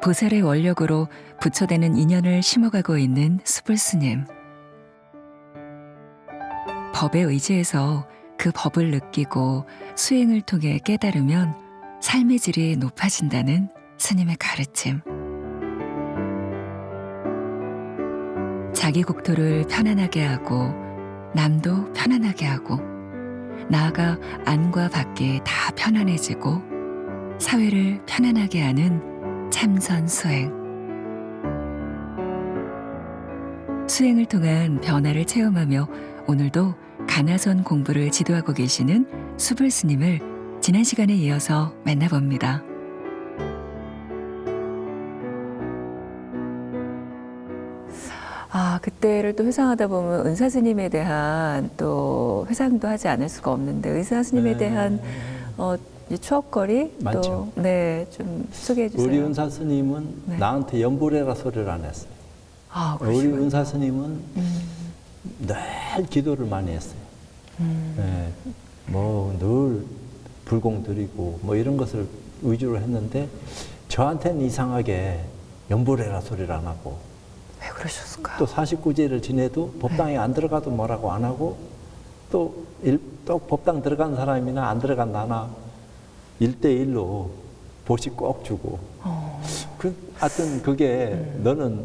보살의 원력으로 부처되는 인연을 심어가고 있는 수불스님. 법에 의지해서 그 법을 느끼고 수행을 통해 깨달으면 삶의 질이 높아진다는 스님의 가르침. 자기 국토를 편안하게 하고 남도 편안하게 하고 나아가 안과 밖이 다 편안해지고 사회를 편안하게 하는 참선 수행. 수행을 통한 변화를 체험하며 오늘도 가나선 공부를 지도하고 계시는 수불스님을 지난 시간에 이어서 만나봅니다. 그때를 또 회상하다 보면 은사스님에 대한 또 회상도 하지 않을 수가 없는데 은사스님에 대한 추억거리 많죠. 또 좀 소개해 주세요. 우리 은사 스님은 나한테 연불해라 소리를 안 했어요. 우리 은사 스님은 늘 기도를 많이 했어요. 뭐 늘 불공 드리고 뭐 이런 것을 위주로 했는데 저한테는 이상하게 연불해라 소리를 안 하고 왜 그러셨을까요? 또 49제를 지내도 법당에 안 들어가도 뭐라고 안 하고 또 법당 들어간 사람이나 안 들어간 나나 1대1로 보시 꼭 주고 하여튼 그게 너는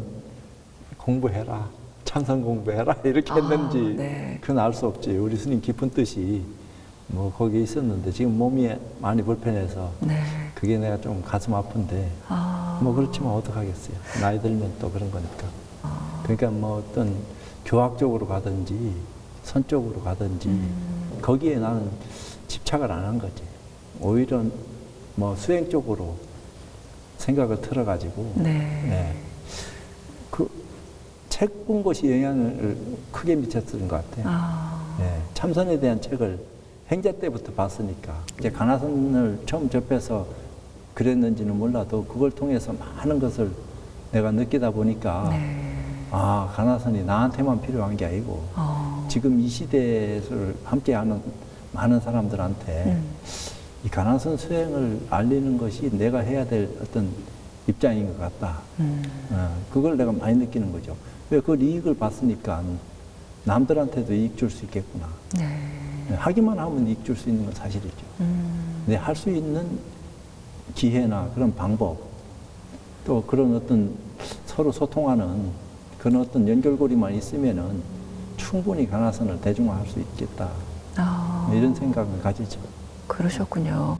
공부해라 참선 공부해라 이렇게 했는지 그건 알 수 없지. 우리 스님 깊은 뜻이 뭐 거기에 있었는데 지금 몸이 많이 불편해서 그게 내가 좀 가슴 아픈데 뭐 그렇지만 어떡하겠어요. 나이 들면 또 그런 거니까. 그러니까 뭐 어떤 교학적으로 가든지 선적으로 가든지 거기에 나는 집착을 안 한 거지. 오히려 뭐 수행 쪽으로 생각을 틀어가지고 그 책 본 것이 영향을 크게 미쳤던 것 같아요. 참선에 대한 책을 행자 때부터 봤으니까 이제 가나선을 처음 접해서 그랬는지는 몰라도 그걸 통해서 많은 것을 내가 느끼다 보니까 가나선이 나한테만 필요한 게 아니고 지금 이 시대를 함께하는 많은 사람들한테 이 가나선 수행을 알리는 것이 내가 해야 될 어떤 입장인 것 같다. 그걸 내가 많이 느끼는 거죠. 왜 그 이익을 봤으니까 남들한테도 이익 줄 수 있겠구나. 하기만 하면 이익 줄 수 있는 건 사실이죠. 근데 할 수 있는 기회나 그런 방법 또 그런 어떤 서로 소통하는 그런 어떤 연결고리만 있으면은 충분히 가나선을 대중화할 수 있겠다. 이런 생각을 가지죠. 그러셨군요.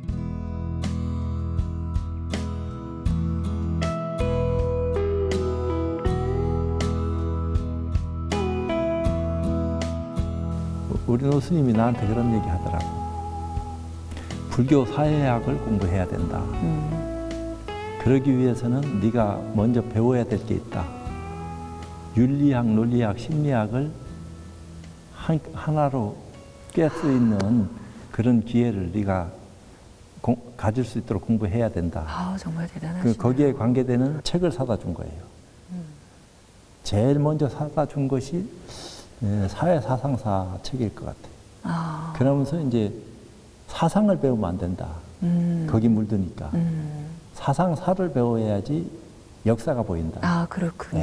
우리 노스님이 나한테 그런 얘기 하더라고. 불교 사회학을 공부해야 된다. 그러기 위해서는 네가 먼저 배워야 될 게 있다. 윤리학, 논리학, 심리학을 하나로 꿰 수 있는 그런 기회를 네가 가질 수 있도록 공부해야 된다. 정말 대단하시네요. 거기에 관계되는 책을 사다 준 거예요. 제일 먼저 사다 준 것이 사회사상사 책일 것 같아요. 그러면서 이제 사상을 배우면 안 된다. 거기 물드니까. 사상사를 배워야지 역사가 보인다. 그렇군요.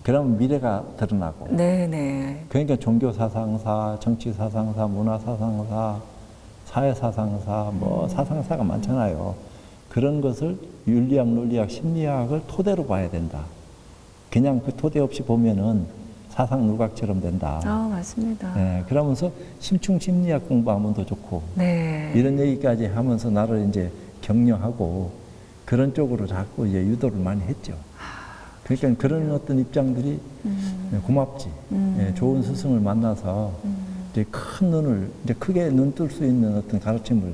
그러면 미래가 드러나고. 그러니까 종교사상사, 정치사상사, 문화사상사, 사회사상사, 뭐 사상사가 많잖아요. 그런 것을 윤리학, 논리학, 심리학을 토대로 봐야 된다. 그냥 그 토대 없이 보면은 사상 누각처럼 된다. 맞습니다. 그러면서 심층 심리학 공부하면 더 좋고. 이런 얘기까지 하면서 나를 이제 격려하고 그런 쪽으로 자꾸 이제 유도를 많이 했죠. 그러니까 그런 어떤 입장들이 고맙지. 좋은 스승을 만나서 이제 큰 눈을, 이제 크게 눈 뜰 수 있는 어떤 가르침을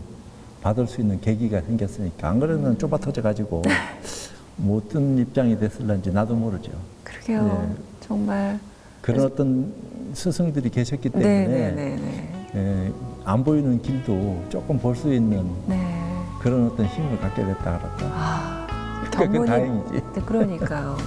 받을 수 있는 계기가 생겼으니까. 안 그러면 좁아 터져가지고 뭐 어떤 입장이 됐을런지 나도 모르죠. 그러게요. 정말. 그런 어떤 스승들이 계셨기 때문에 안 보이는 길도 조금 볼 수 있는 그런 어떤 힘을 갖게 됐다 그럴까. 그건 다행이지. 그러니까요.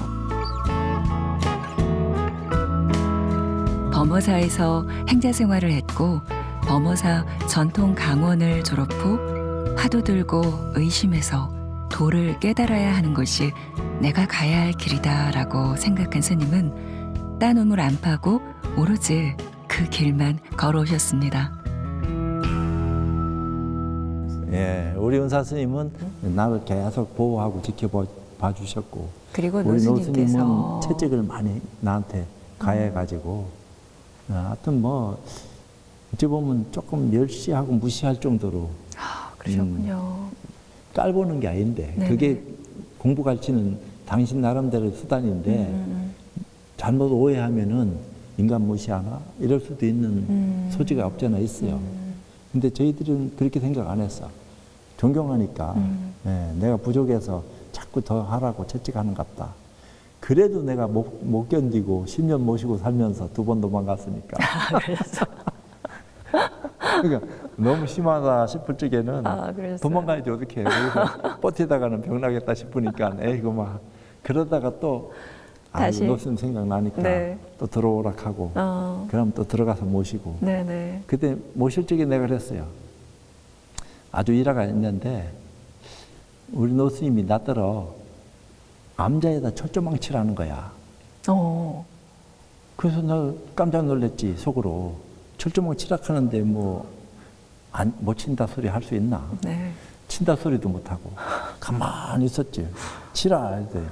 범어사에서 행자 생활을 했고 범어사 전통 강원을 졸업 후 화두 들고 의심해서 도를 깨달아야 하는 것이 내가 가야 할 길이다라고 생각한 스님은 딴 우물 안 파고 오로지 그 길만 걸어오셨습니다. 예, 우리 은사 스님은 나를 계속 보호하고 지켜봐 주셨고, 그리고 우리 노 노스님께서 스님은 채찍을 많이 나한테 가해가지고, 하여튼 뭐 어찌 보면 조금 멸시하고 무시할 정도로 그러셨군요. 깔보는 게 아닌데, 네네. 그게 공부 가르치는 당신 나름대로 수단인데 잘못 오해하면은 인간 무시하나 이럴 수도 있는 소지가 없잖아 있어요. 근데 저희들은 그렇게 생각 안 했어. 존경하니까 예, 내가 부족해서 자꾸 더 하라고 채찍하는 것 같다. 그래도 내가 못 견디고 10년 모시고 살면서 2번 도망갔으니까. 그래서 그러니까 너무 심하다 싶을 적에는 그랬어요. 도망가야지 어떻게 해. 그래서 버티다가는 병나겠다 싶으니까 에이그 막 그러다가 또 다시? 노스님 생각나니까 네. 또 들어오라 하고 그럼 또 들어가서 모시고 네네. 그때 모실 적에 내가 그랬어요. 아주 일화가 있는데 우리 노스님이 나더러 암자에다 철조망치라는 거야. 그래서 나 깜짝 놀랐지 속으로. 철조망 치락하는데 못 친다 소리 할 수 있나? 네. 친다 소리도 못하고 가만히 있었지. 치라 이제.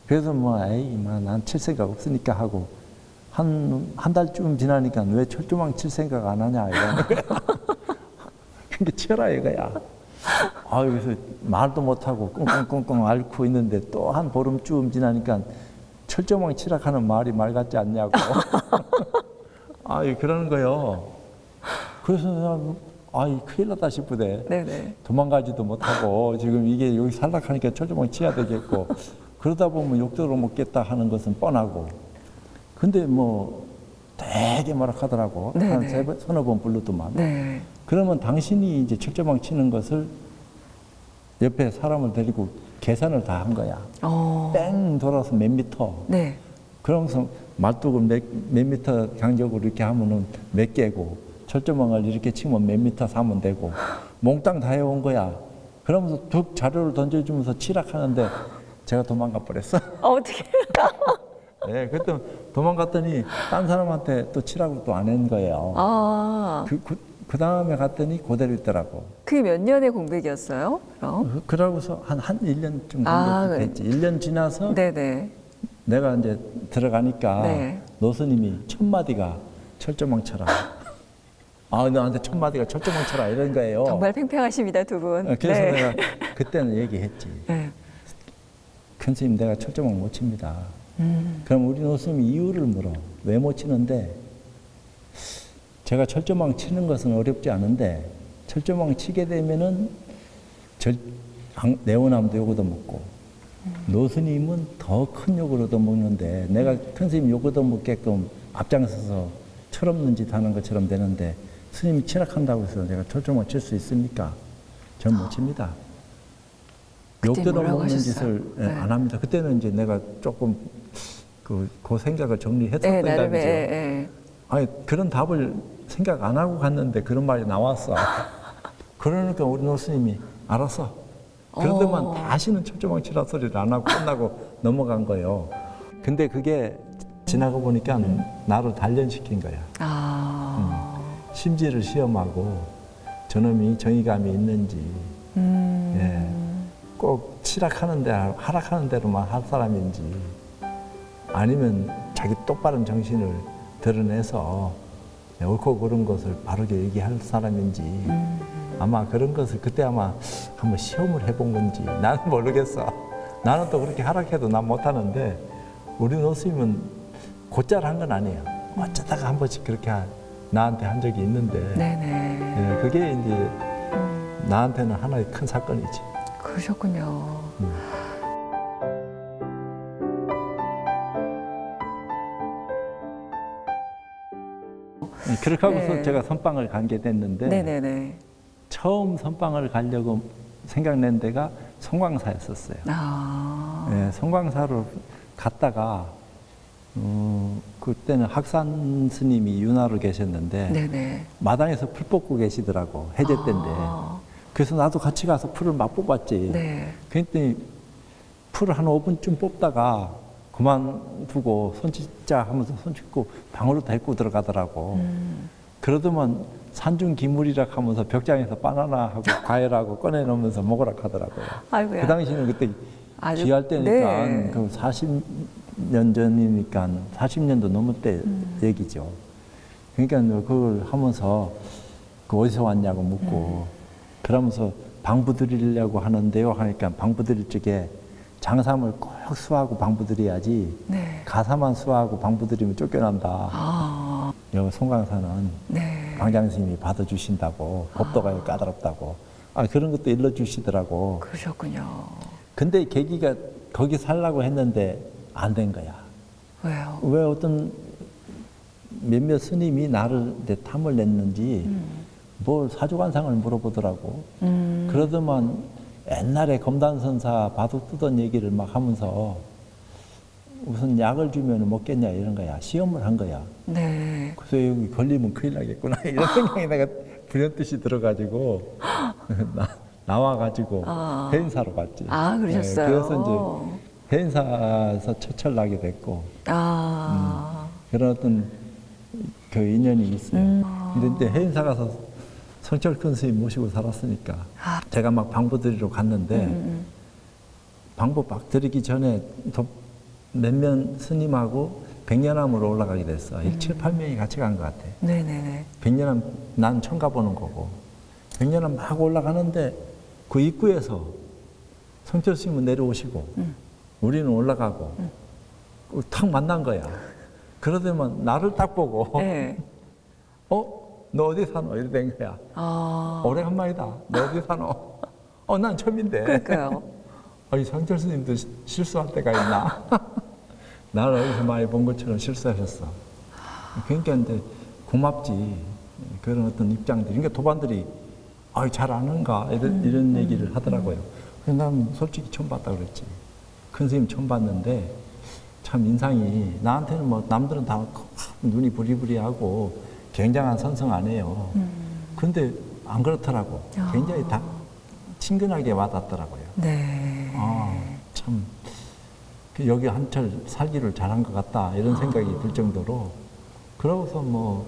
그래서 난 칠 생각 없으니까 하고 한 달쯤 지나니까 왜 철조망 칠 생각 안 하냐 이러는 거야. 그게 치라 이거야. 그래서 말도 못하고 끙끙끙끙 앓고 있는데 또 한 보름쯤 지나니까 철조망 치락하는 말이 말 같지 않냐고. 그러는 거요. 그래서 큰일 났다 싶으대. 네네. 도망가지도 못하고 지금 이게 여기 살락하니까 철조망 치야 되겠고 그러다 보면 욕도로 먹겠다 하는 것은 뻔하고 근데 되게 뭐라 하더라고. 한 서너 번 부르더만. 네. 그러면 당신이 이제 철조망 치는 것을 옆에 사람을 데리고 계산을 다 한 거야. 뺑 돌아서 몇 미터. 네. 그러면서 말뚝을 몇 미터 간격으로 이렇게 하면은 몇 개고 철조망을 이렇게 치면 몇 미터 사면 되고 몽땅 다 해온 거야. 그러면서 툭 자료를 던져주면서 치락하는데 제가 도망가 버렸어. 어떻게? 네, 그때 도망갔더니 딴 사람한테 또 치라고 또 안 한 거예요. 그 다음에 갔더니 그대로 있더라고. 그게 몇 년의 공백이었어요? 그럼? 그러고서 한 1년 정도 됐지. 1년 지나서 네네. 내가 이제 들어가니까 네. 노스님이 첫 마디가 철조망 쳐라. 너한테 첫 마디가 철조망 쳐라 이런 거예요. 정말 팽팽하십니다, 두 분. 그래서 네. 내가 그때는 얘기했지. 네. 큰 스님 내가 철조망 못 칩니다. 그럼 우리 노스님이 이유를 물어. 왜 못 치는데? 제가 철조망 치는 것은 어렵지 않은데 철조망 치게 되면은 네오나무도 요거도 먹고 노스님은 더 큰 요거도 먹는데 내가 큰 스님 요거도 먹게끔 앞장서서 철없는 짓 하는 것처럼 되는데 스님이 치락한다고 해서 내가 철조망 칠 수 있습니까? 전 못 칩니다. 욕들어 먹는 짓을 안 합니다. 그때는 이제 내가 조금 그 생각을 정리했었던 거죠. 그런 답을 생각 안 하고 갔는데 그런 말이 나왔어. 그러니까 우리 노스님이 알았어. 그러더만 다시는 철조망 치라 소리를 안 하고 끝나고 넘어간 거예요. 근데 그게 지나고 보니까 나를 단련시킨 거야. 심지를 시험하고 저놈이 정의감이 있는지 꼭 치락하는 데 하락하는 대로만 할 사람인지 아니면 자기 똑바른 정신을 드러내서 옳고 그른 것을 바르게 얘기할 사람인지 아마 그런 것을 그때 아마 한번 시험을 해본 건지 나는 모르겠어. 나는 또 그렇게 하락해도 난 못하는데 우리 노스님은 곧잘 한 건 아니에요. 어쩌다가 한 번씩 그렇게 나한테 한 적이 있는데 그게 이제 나한테는 하나의 큰 사건이지. 그러셨군요. 그렇게 하고서 제가 선방을 가게 됐는데 처음 선방을 가려고 생각낸 데가 송광사였었어요. 송광사로 갔다가 그때는 학산 스님이 윤화로 계셨는데 마당에서 풀 뽑고 계시더라고. 해제 때인데 그래서 나도 같이 가서 풀을 막 뽑았지. 네. 그랬더니 풀을 한 5분쯤 뽑다가 그만두고 손 씻자 하면서 손 씻고 방으로 데리고 들어가더라고. 그러더만 산중 기물이라 하면서 벽장에서 바나나하고 과일하고 꺼내놓으면서 먹으라 하더라고요. 아이고야. 그 당시에는 그때 아주- 귀할 때니까 네. 그 40년 전이니까 40년도 넘을 때 얘기죠. 그러니까 그걸 하면서 그 어디서 왔냐고 묻고 그러면서 방부 드리려고 하는데요 하니까 방부 드릴 적에 장삼을 꼭 수하고 방부 드려야지 네. 가사만 수하고 방부 드리면 쫓겨난다. 아, 여기 송강사는 네. 방장스님이 받아주신다고 법도가 까다롭다고 그런 것도 일러주시더라고. 그러셨군요. 근데 계기가 거기 살라고 했는데 안 된 거야. 왜요? 왜 어떤 몇몇 스님이 나를 내 탐을 냈는지 뭘 사주관상을 물어보더라고. 그러더만 옛날에 검단선사 바둑 두던 얘기를 막 하면서 무슨 약을 주면 먹겠냐 이런 거야. 시험을 한 거야. 네. 그래서 여기 걸리면 큰일 나겠구나 이런 생각이 내가 불현듯이 들어가지고 나와가지고 아. 해인사로 갔지. 아, 그러셨어요? 그래서 이제 해인사에서 처철나게 됐고 아, 그런 어떤 그 인연이 있어요. 근데 이제 해인사 가서 성철 큰 스님 모시고 살았으니까 아. 제가 막 방부 드리러 갔는데 방부 막 드리기 전에 몇몇 스님하고 백년암으로 올라가게 됐어. 7, 8명이 같이 간 것 같아. 네네네. 백년암 난 처음 가보는 거고 백년암 막 올라가는데 그 입구에서 성철 스님은 내려오시고 우리는 올라가고 탁 만난 거야. 그러더만 나를 딱 보고 네. 너 어디 사노? 이래 된 거야. 아, 오래간만이다. 너 어디 사노? 난 처음인데. 그러니까요. 아니 성철 스님도 실수할 때가 있나? 나를 어디서 많이 본 것처럼 실수하셨어. 그러니까 이제 고맙지. 그런 어떤 입장들. 그러니까 도반들이 잘 아는가? 이런 얘기를 하더라고요. 그래서 난 솔직히 처음 봤다 그랬지. 큰 스님 처음 봤는데 참 인상이 나한테는 뭐 남들은 다 눈이 부리부리하고 굉장한 선성 아니에요. 근데 안 그렇더라고. 굉장히 다 친근하게 와닿더라고요. 네. 참 여기 한철 살기를 잘한 것 같다 이런 생각이 들 정도로 그러고서 뭐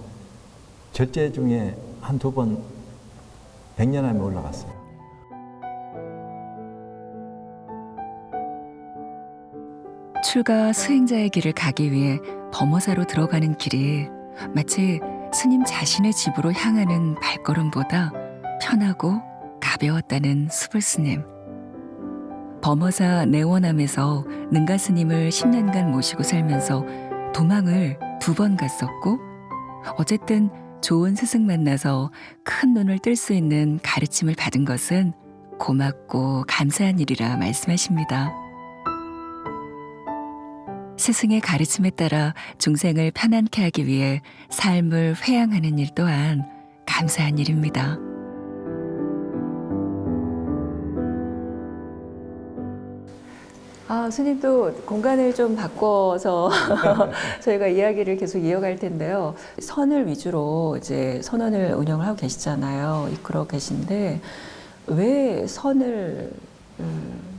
절제 중에 한두 번 백년암에 올라갔어요. 출가 수행자의 길을 가기 위해 범어사로 들어가는 길이 마치 스님 자신의 집으로 향하는 발걸음보다 편하고 가벼웠다는 수불 스님. 범어사 내원암에서 능가 스님을 10년간 모시고 살면서 도망을 2번 갔었고 어쨌든 좋은 스승 만나서 큰 눈을 뜰 수 있는 가르침을 받은 것은 고맙고 감사한 일이라 말씀하십니다. 스승의 가르침에 따라 중생을 편안케 하기 위해 삶을 회양하는 일 또한 감사한 일입니다. 스님도 공간을 좀 바꿔서 저희가 이야기를 계속 이어갈 텐데요. 선을 위주로 이제 선원을 운영을 하고 계시잖아요. 이끌어 계신데 왜 선을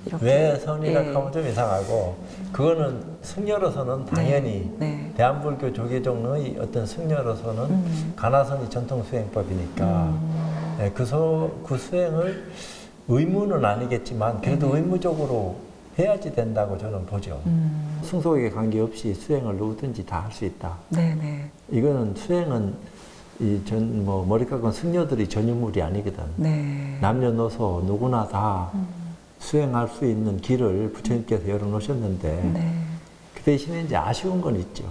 이렇게 왜 선이라 예. 하면 좀 이상하고 그거는 승려로서는 당연히 네. 대한불교 조계종의 어떤 승려로서는 가나선이 전통 수행법이니까 그 수행을 의무는 아니겠지만 그래도 의무적으로 해야지 된다고 저는 보죠. 승속에 관계없이 수행을 누구든지 다 할 수 있다. 네네. 이거는 수행은 머리 깎은 승려들이 전유물이 아니거든. 네. 남녀노소 누구나 다 수행할 수 있는 길을 부처님께서 열어놓으셨는데 네. 그 대신에 이제 아쉬운 건 있죠.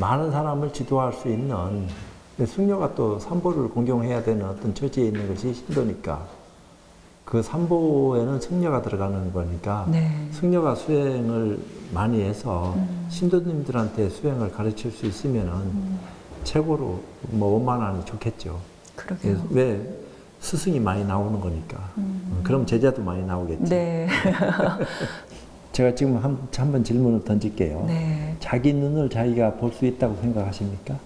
많은 사람을 지도할 수 있는 승려가 또 삼보를 공경해야 되는 어떤 처지에 있는 것이 신도니까 그 삼보에는 승려가 들어가는 거니까 네. 승려가 수행을 많이 해서 신도님들한테 수행을 가르칠 수 있으면은 최고로 원만하니 좋겠죠. 그러게요. 왜 스승이 많이 나오는 거니까. 그럼 제자도 많이 나오겠지. 네. 제가 지금 한번 질문을 던질게요. 네. 자기 눈을 자기가 볼 수 있다고 생각하십니까?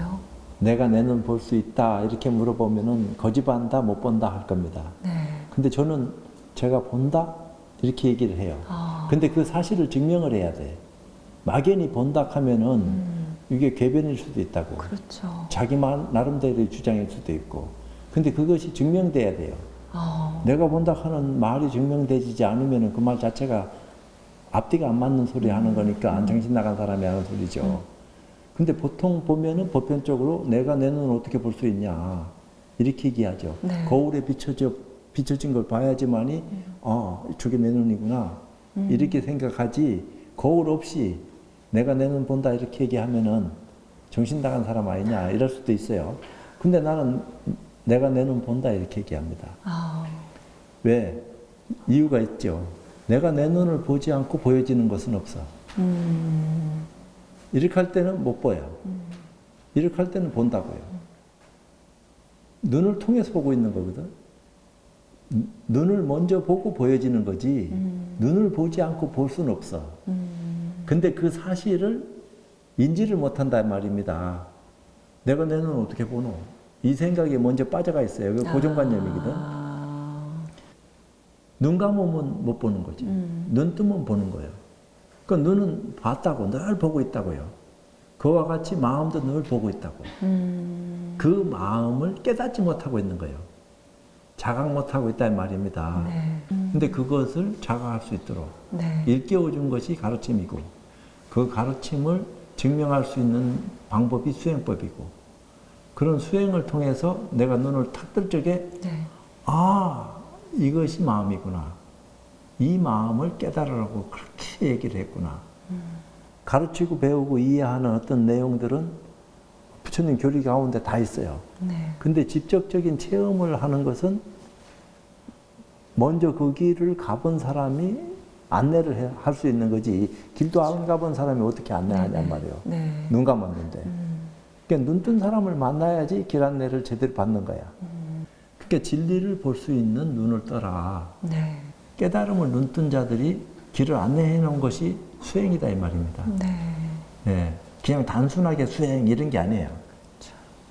왜요? 내가 내 눈 볼 수 있다 이렇게 물어보면은 거짓말한다 못 본다 할 겁니다. 네. 근데 저는 제가 본다 이렇게 얘기를 해요. 근데 그 사실을 증명을 해야 돼. 막연히 본다 하면은 이게 궤변일 수도 있다고. 그렇죠. 자기 나름대로의 주장일 수도 있고. 근데 그것이 증명돼야 돼요. 내가 본다 하는 말이 증명되지 않으면은 그 말 자체가 앞뒤가 안 맞는 소리 하는 거니까 안 정신 나간 사람이 하는 소리죠. 근데 보통 보면은 보편적으로 내가 내 눈을 어떻게 볼 수 있냐 이렇게 얘기하죠. 네. 거울에 비춰진 걸 봐야지만이 저게 내 눈이구나 이렇게 생각하지 거울 없이 내가 내 눈 본다 이렇게 얘기하면은 정신 나간 사람 아니냐 이럴 수도 있어요. 근데 나는 내가 내 눈 본다 이렇게 얘기합니다. 왜? 이유가 있죠. 내가 내 눈을 보지 않고 보여지는 것은 없어. 이렇게 할 때는 못 보여. 이렇게 할 때는 본다고요. 눈을 통해서 보고 있는 거거든. 눈을 먼저 보고 보여지는 거지. 눈을 보지 않고 볼 수는 없어. 근데 그 사실을 인지를 못한다 말입니다. 내가 내 눈을 어떻게 보노? 이 생각에 먼저 빠져가 있어요. 그게 고정관념이거든. 눈 감으면 못 보는 거지. 눈 뜨면 보는 거예요. 그 눈은 봤다고 늘 보고 있다고요. 그와 같이 마음도 늘 보고 있다고. 그 마음을 깨닫지 못하고 있는 거예요. 자각 못하고 있다는 말입니다. 네. 근데 그것을 자각할 수 있도록 네. 일깨워 준 것이 가르침이고 그 가르침을 증명할 수 있는 방법이 수행법이고 그런 수행을 통해서 내가 눈을 탁 뜰 적에 네. 이것이 마음이구나. 이 마음을 깨달으라고 그렇게 얘기를 했구나. 가르치고 배우고 이해하는 어떤 내용들은 부처님 교리 가운데 다 있어요. 네. 근데 직접적인 체험을 하는 것은 먼저 그 길을 가본 사람이 안내를 할 수 있는 거지. 길도 안 가본 사람이 어떻게 안내하냔 말이에요. 네. 눈 감았는데. 그러니까 눈 뜬 사람을 만나야지 길 안내를 제대로 받는 거야. 그러니까 진리를 볼 수 있는 눈을 떠라. 네. 깨달음을 눈뜬 자들이 길을 안내해 놓은 것이 수행이다 이 말입니다. 네. 네. 그냥 단순하게 수행 이런 게 아니에요.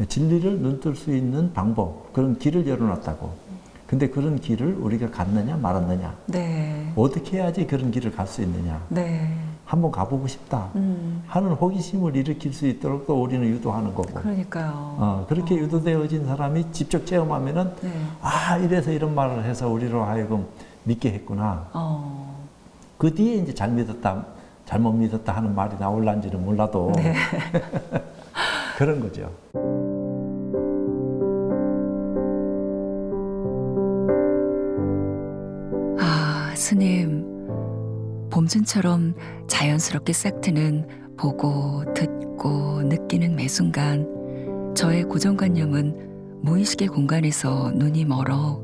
진리를 눈뜰 수 있는 방법, 그런 길을 열어놨다고. 근데 그런 길을 우리가 갔느냐 말았느냐. 네. 어떻게 해야지 그런 길을 갈 수 있느냐. 네. 한번 가보고 싶다 하는 호기심을 일으킬 수 있도록 또 우리는 유도하는 거고. 그러니까요. 그렇게 유도되어진 사람이 직접 체험하면은 네. 이래서 이런 말을 해서 우리로 하여금 믿게 했구나. 그 뒤에 이제 잘못 믿었다 하는 말이 나올란지는 몰라도 네. 그런 거죠. 스님, 봄순처럼 자연스럽게 싹 트는 보고 듣고 느끼는 매 순간 저의 고정관념은 무의식의 공간에서 눈이 멀어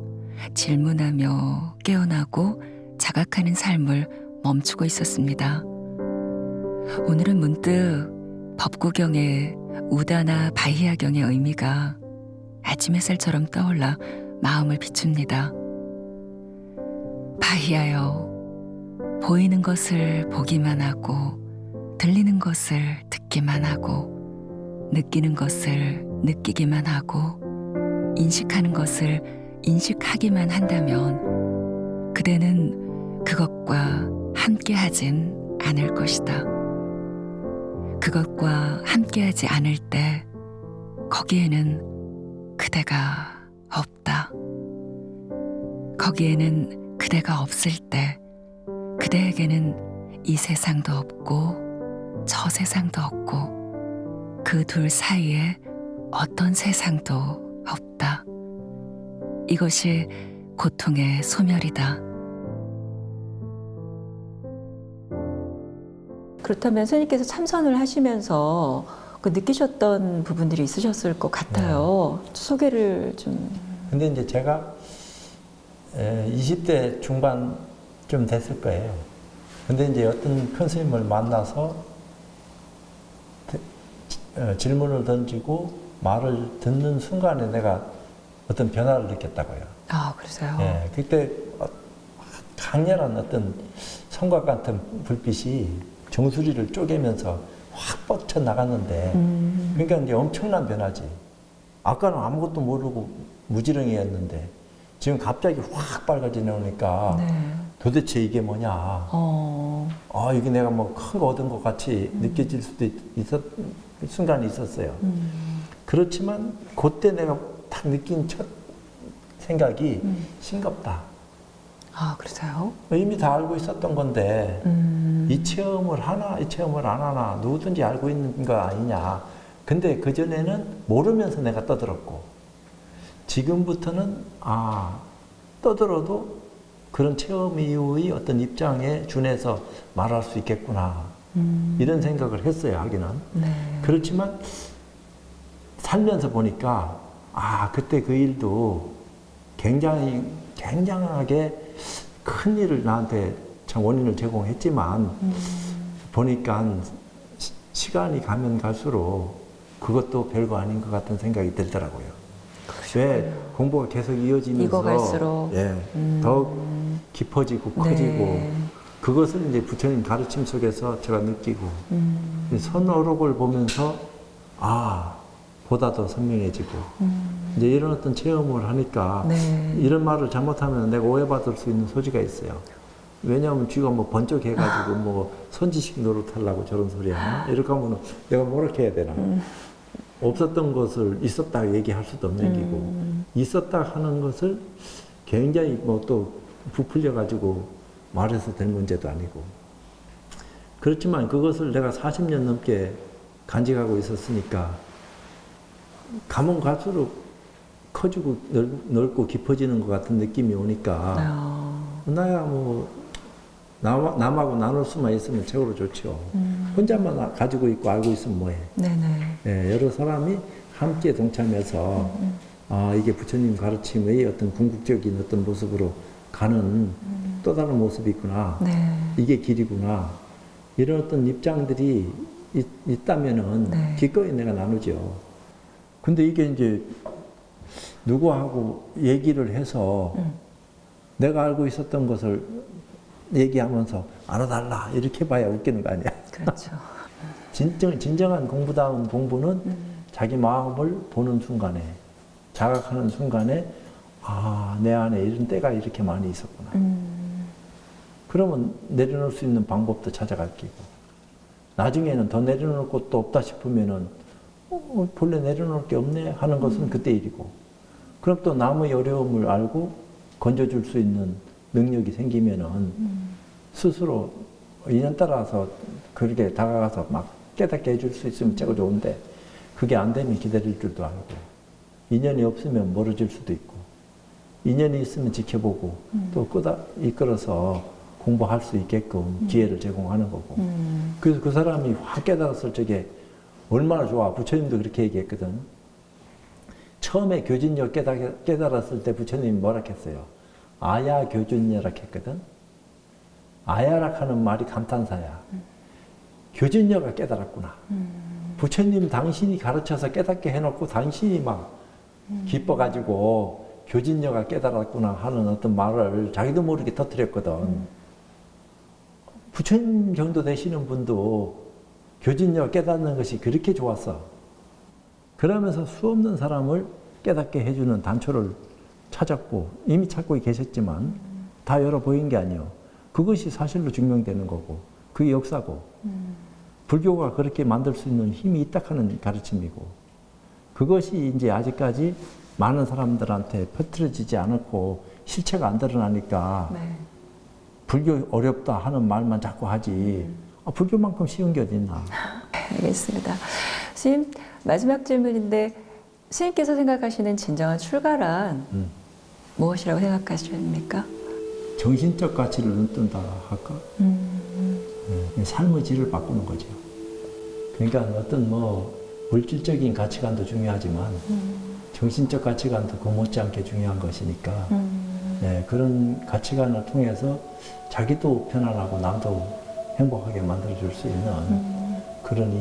질문하며 깨어나고 자각하는 삶을 멈추고 있었습니다. 오늘은 문득 법구경의 우다나 바히야경의 의미가 아침 햇살처럼 떠올라 마음을 비춥니다. 바히야여, 보이는 것을 보기만 하고 들리는 것을 듣기만 하고 느끼는 것을 느끼기만 하고 인식하는 것을 인식하기만 한다면 그대는 그것과 함께하진 않을 것이다. 그것과 함께하지 않을 때 거기에는 그대가 없다. 거기에는 그대가 없을 때 그대에게는 이 세상도 없고 저 세상도 없고 그 둘 사이에 어떤 세상도 없다. 이것이 고통의 소멸이다. 그렇다면 스님께서 참선을 하시면서 그 느끼셨던 부분들이 있으셨을 것 같아요. 소개를 좀. 근데 이제 제가 20대 중반쯤 됐을 거예요. 근데 이제 어떤 큰 스님을 만나서 질문을 던지고 말을 듣는 순간에 내가 어떤 변화를 느꼈다고요. 그러세요? 예, 그때 강렬한 어떤 성곽 같은 불빛이 정수리를 쪼개면서 확 뻗쳐 나갔는데 그러니까 이제 엄청난 변화지. 아까는 아무것도 모르고 무지렁이였는데 지금 갑자기 확 밝아지니까 네. 도대체 이게 뭐냐. 이게 내가 뭐 큰 거 얻은 것 같이 느껴질 수도 순간이 있었어요. 그렇지만 그때 내가 딱 느낀 첫 생각이 싱겁다. 아, 그러세요? 이미 다 알고 있었던 건데 이 체험을 하나 이 체험을 안 하나 누구든지 알고 있는 거 아니냐. 근데 그전에는 모르면서 내가 떠들었고 지금부터는 떠들어도 그런 체험 이후의 어떤 입장에 준해서 말할 수 있겠구나. 이런 생각을 했어요, 하기는. 네. 그렇지만 살면서 보니까 그때 그 일도 굉장하게 큰 일을 나한테 참 원인을 제공했지만 보니까 시간이 가면 갈수록 그것도 별거 아닌 것 같은 생각이 들더라고요. 왜 공부가 계속 이어지면서 익어갈수록. 더욱 깊어지고 네. 커지고 그것을 이제 부처님 가르침 속에서 제가 느끼고 선어록을 보면서 보다 더 선명해지고 이제 이런 어떤 체험을 하니까 네. 이런 말을 잘못하면 내가 오해받을 수 있는 소지가 있어요. 왜냐하면 쥐가 뭐 번쩍해가지고 뭐 선지식 노릇하려고 저런 소리 하나? 이렇게 하면 내가 뭐라 해야 되나? 없었던 것을 있었다 얘기할 수도 없는 기고 있었다 하는 것을 굉장히 뭐 또 부풀려가지고 말해서 될 문제도 아니고 그렇지만 그것을 내가 40년 넘게 간직하고 있었으니까 가면 갈수록 커지고 넓고 깊어지는 것 같은 느낌이 오니까 나야 뭐 남하고 나눌 수만 있으면 최고로 좋죠. 혼자만 가지고 있고 알고 있으면 뭐해. 네네. 네, 여러 사람이 함께 동참해서 이게 부처님 가르침의 어떤 궁극적인 어떤 모습으로 가는 또 다른 모습이 있구나. 네. 이게 길이구나. 이런 어떤 입장들이 있다면은 네. 기꺼이 내가 나누죠. 근데 이게 이제 누구하고 얘기를 해서 내가 알고 있었던 것을 얘기하면서 알아달라 이렇게 봐야 웃기는 거 아니야. 그렇죠. 진정한 공부다운 공부는 자기 마음을 보는 순간에 자각하는 순간에 내 안에 이런 때가 이렇게 많이 있었구나. 그러면 내려놓을 수 있는 방법도 찾아갈 끼고 나중에는 더 내려놓을 것도 없다 싶으면은 본래 내려놓을 게 없네 하는 것은 그때 일이고 그럼 또 남의 어려움을 알고 건져줄 수 있는 능력이 생기면은 스스로 인연 따라서 그렇게 다가가서 막 깨닫게 해줄 수 있으면 최고 좋은데 그게 안 되면 기다릴 줄도 알고 인연이 없으면 멀어질 수도 있고 인연이 있으면 지켜보고 또 이끌어서 공부할 수 있게끔 기회를 제공하는 거고 그래서 그 사람이 확 깨달았을 적에 얼마나 좋아. 부처님도 그렇게 얘기했거든. 처음에 교진여 깨달았을 때 부처님이 뭐라 했어요? 아야 교준여라 했거든. 아야락 하는 말이 감탄사야. 교준여가 깨달았구나. 부처님 당신이 가르쳐서 깨닫게 해놓고 당신이 막 기뻐가지고 교진여가 깨달았구나 하는 어떤 말을 자기도 모르게 터뜨렸거든. 부처님 정도 되시는 분도 교진여가 깨닫는 것이 그렇게 좋았어. 그러면서 수없는 사람을 깨닫게 해주는 단초를 찾았고 이미 찾고 계셨지만 다 열어 보인 게 아니요. 그것이 사실로 증명되는 거고 그게 역사고 불교가 그렇게 만들 수 있는 힘이 있다 하는 가르침이고 그것이 이제 아직까지 많은 사람들한테 퍼뜨려지지 않았고 실체가 안 드러나니까 네. 불교 어렵다 하는 말만 자꾸 하지 불교만큼 쉬운 게 어딨나. 알겠습니다. 스님, 마지막 질문인데 스님께서 생각하시는 진정한 출가란 무엇이라고 생각하십니까? 정신적 가치를 눈뜬다 할까? 삶의 질을 바꾸는 거죠. 그러니까 어떤 뭐 물질적인 가치관도 중요하지만 정신적 가치관도 그 못지않게 중요한 것이니까 네, 그런 가치관을 통해서 자기도 편안하고 남도 행복하게 만들어줄 수 있는 그런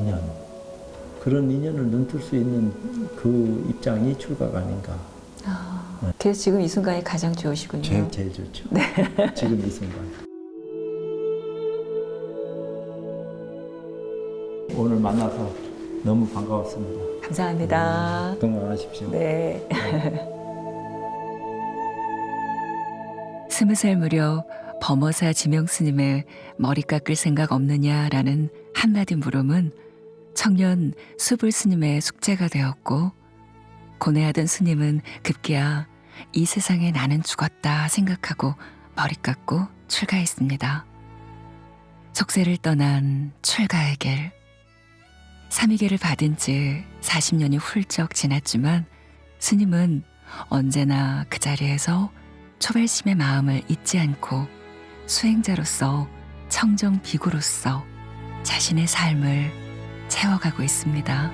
인연을 눈뜰 수 있는 그 입장이 출가가 아닌가. 그래서 지금 이 순간이 가장 좋으시군요. 제일 좋죠. 네. 지금 이 순간. 오늘 만나서 너무 반가웠습니다. 감사합니다. 건강하십시오. 네. 20살 무렵 범어사 지명 스님의 머리 깎을 생각 없느냐라는 한마디 물음은 청년 수불 스님의 숙제가 되었고, 고뇌하던 스님은 급기야 이 세상에 나는 죽었다 생각하고 머리 깎고 출가했습니다. 속세를 떠난 출가의 길. 삼위계를 받은 지 40년이 훌쩍 지났지만 스님은 언제나 그 자리에서 초발심의 마음을 잊지 않고 수행자로서, 청정비구로서 자신의 삶을 채워가고 있습니다.